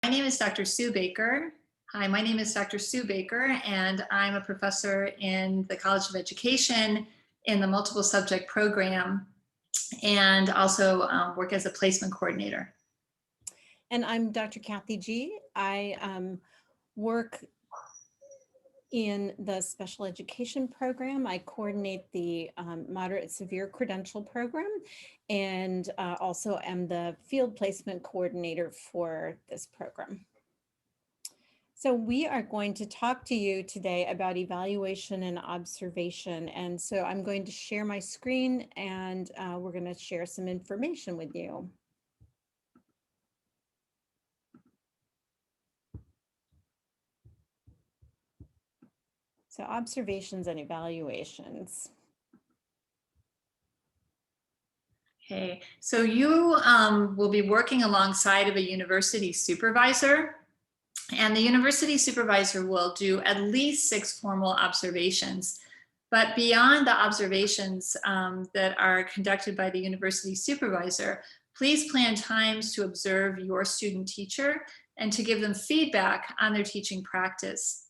name is Dr. Sue Baker. Hi, my name is Dr. Sue Baker, and I'm a professor in the College of Education in the multiple subject program, and also work as a placement coordinator. And I'm Dr. Kathy G. I work in the special education program. I coordinate the moderate severe credential program and also am the field placement coordinator for this program. So we are going to talk to you today about evaluation and observation. And so I'm going to share my screen and we're going to share some information with you. So observations and evaluations. Okay, so you will be working alongside of a university supervisor, and the university supervisor will do at least 6 formal observations. But beyond the observations that are conducted by the university supervisor, please plan times to observe your student teacher and to give them feedback on their teaching practice.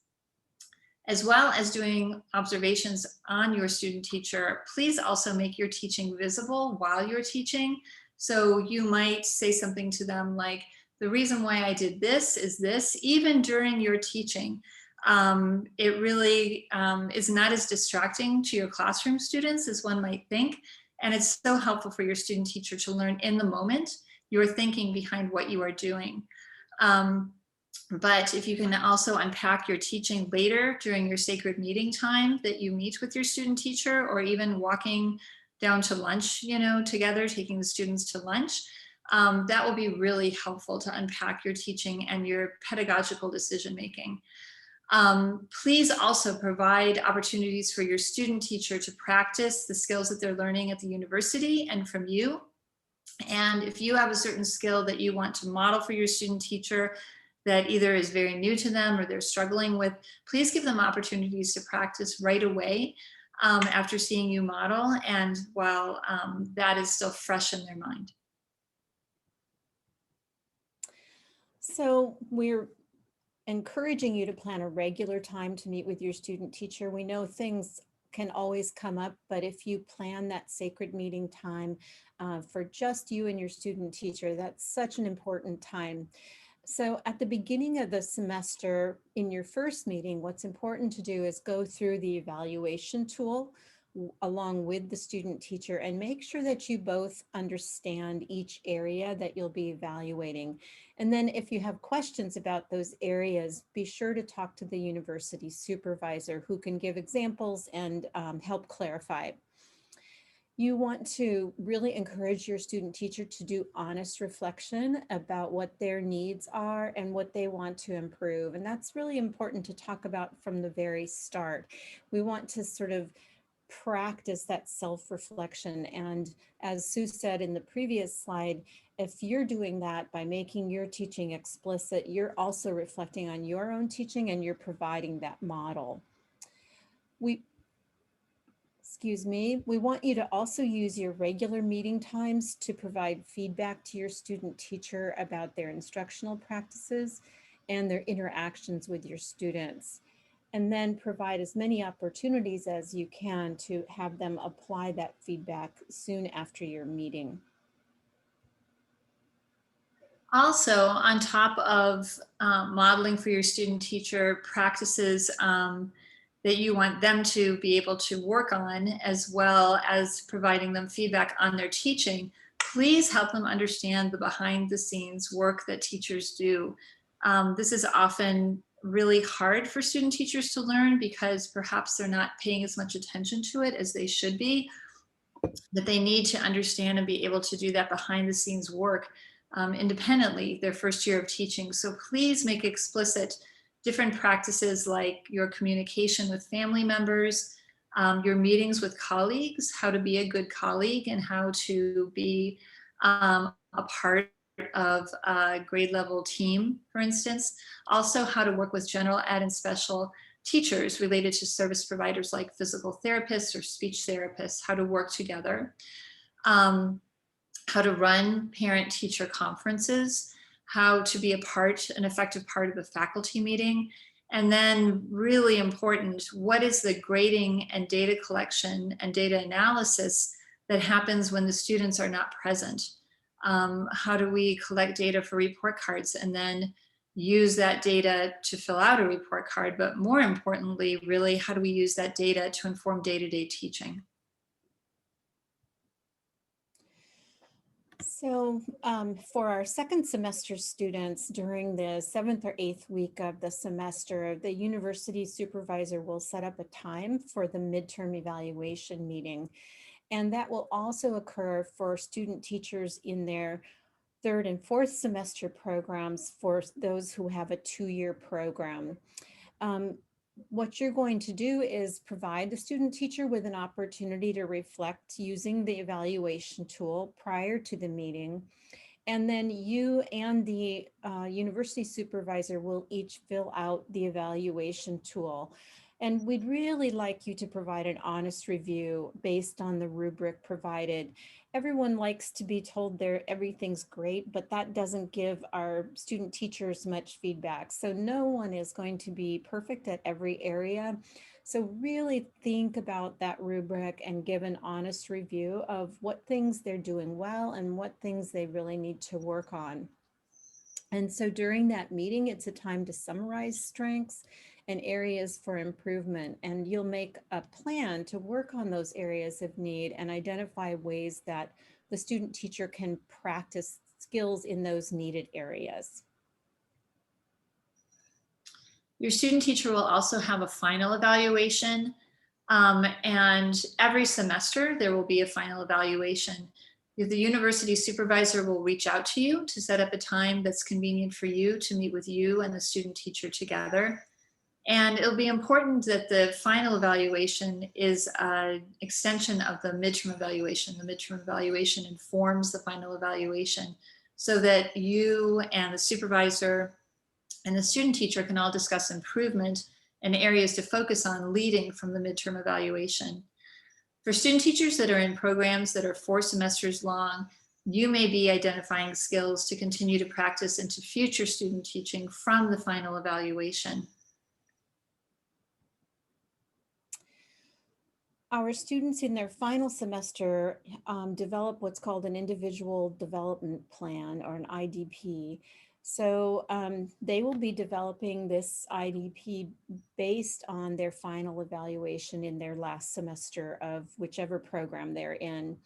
As well as doing observations on your student teacher, please also make your teaching visible while you're teaching. So you might say something to them like, the reason why I did this is this, even during your teaching. It really is not as distracting to your classroom students as one might think. And it's so helpful for your student teacher to learn in the moment your thinking behind what you are doing. But if you can also unpack your teaching later during your sacred meeting time that you meet with your student teacher, or even walking down to lunch, together, taking the students to lunch, that will be really helpful to unpack your teaching and your pedagogical decision making. Please also provide opportunities for your student teacher to practice the skills that they're learning at the university and from you. And if you have a certain skill that you want to model for your student teacher that either is very new to them or they're struggling with, please give them opportunities to practice right away after seeing you model, and while that is still fresh in their mind. So we're encouraging you to plan a regular time to meet with your student teacher. We know things can always come up, but if you plan that sacred meeting time for just you and your student teacher, that's such an important time. So at the beginning of the semester, in your first meeting, what's important to do is go through the evaluation tool along with the student teacher and make sure that you both understand each area that you'll be evaluating. And then if you have questions about those areas, be sure to talk to the university supervisor who can give examples and help clarify. You want to really encourage your student teacher to do honest reflection about what their needs are and what they want to improve. And that's really important to talk about from the very start. We want to sort of practice that self-reflection. And as Sue said in the previous slide, if you're doing that by making your teaching explicit, you're also reflecting on your own teaching and you're providing that model. We want you to also use your regular meeting times to provide feedback to your student teacher about their instructional practices and their interactions with your students. And then provide as many opportunities as you can to have them apply that feedback soon after your meeting. Also, on top of modeling for your student teacher practices that you want them to be able to work on, as well as providing them feedback on their teaching, please help them understand the behind the scenes work that teachers do. This is often really hard for student teachers to learn because perhaps they're not paying as much attention to it as they should be, that they need to understand and be able to do that behind the scenes work independently their first year of teaching. So please make explicit different practices like your communication with family members, your meetings with colleagues, how to be a good colleague and how to be a part of a grade level team, for instance. Also how to work with general ed and special teachers related to service providers like physical therapists or speech therapists, how to work together. How to run parent-teacher conferences, how to be an effective part of the faculty meeting. And then really important, what is the grading and data collection and data analysis that happens when the students are not present? How do we collect data for report cards and then use that data to fill out a report card? But more importantly, really, how do we use that data to inform day-to-day teaching? So for our second semester students, during the 7th or 8th week of the semester, the university supervisor will set up a time for the midterm evaluation meeting. And that will also occur for student teachers in their 3rd and 4th semester programs for those who have a 2-year program. What you're going to do is provide the student teacher with an opportunity to reflect using the evaluation tool prior to the meeting. And then you and the university supervisor will each fill out the evaluation tool. And we'd really like you to provide an honest review based on the rubric provided. Everyone likes to be told everything's great, but that doesn't give our student teachers much feedback. So no one is going to be perfect at every area. So really think about that rubric and give an honest review of what things they're doing well and what things they really need to work on. And so during that meeting, it's a time to summarize strengths and areas for improvement. And you'll make a plan to work on those areas of need and identify ways that the student teacher can practice skills in those needed areas. Your student teacher will also have a final evaluation. And every semester there will be a final evaluation. The university supervisor will reach out to you to set up a time that's convenient for you to meet with you and the student teacher together. And it'll be important that the final evaluation is an extension of the midterm evaluation. The midterm evaluation informs the final evaluation so that you and the supervisor and the student teacher can all discuss improvement and areas to focus on leading from the midterm evaluation. For student teachers that are in programs that are 4 semesters long, you may be identifying skills to continue to practice into future student teaching from the final evaluation. Our students in their final semester develop what's called an individual development plan, or an IDP. So they will be developing this IDP based on their final evaluation in their last semester of whichever program they're in.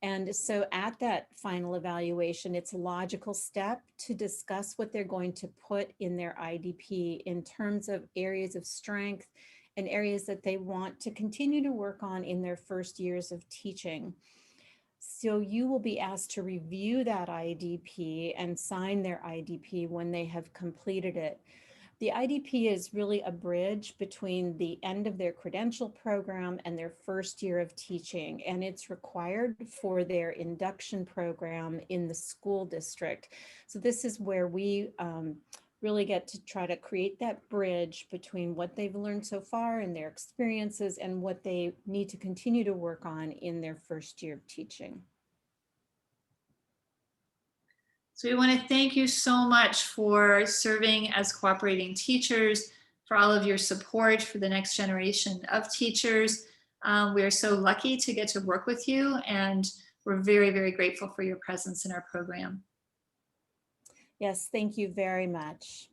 And so at that final evaluation, it's a logical step to discuss what they're going to put in their IDP in terms of areas of strength and areas that they want to continue to work on in their first years of teaching. So you will be asked to review that IDP and sign their IDP when they have completed it. The IDP is really a bridge between the end of their credential program and their first year of teaching, and it's required for their induction program in the school district. So this is where we really get to try to create that bridge between what they've learned so far and their experiences and what they need to continue to work on in their first year of teaching. So we want to thank you so much for serving as cooperating teachers, for all of your support for the next generation of teachers. We are so lucky to get to work with you, and we're very, very grateful for your presence in our program. Yes, thank you very much.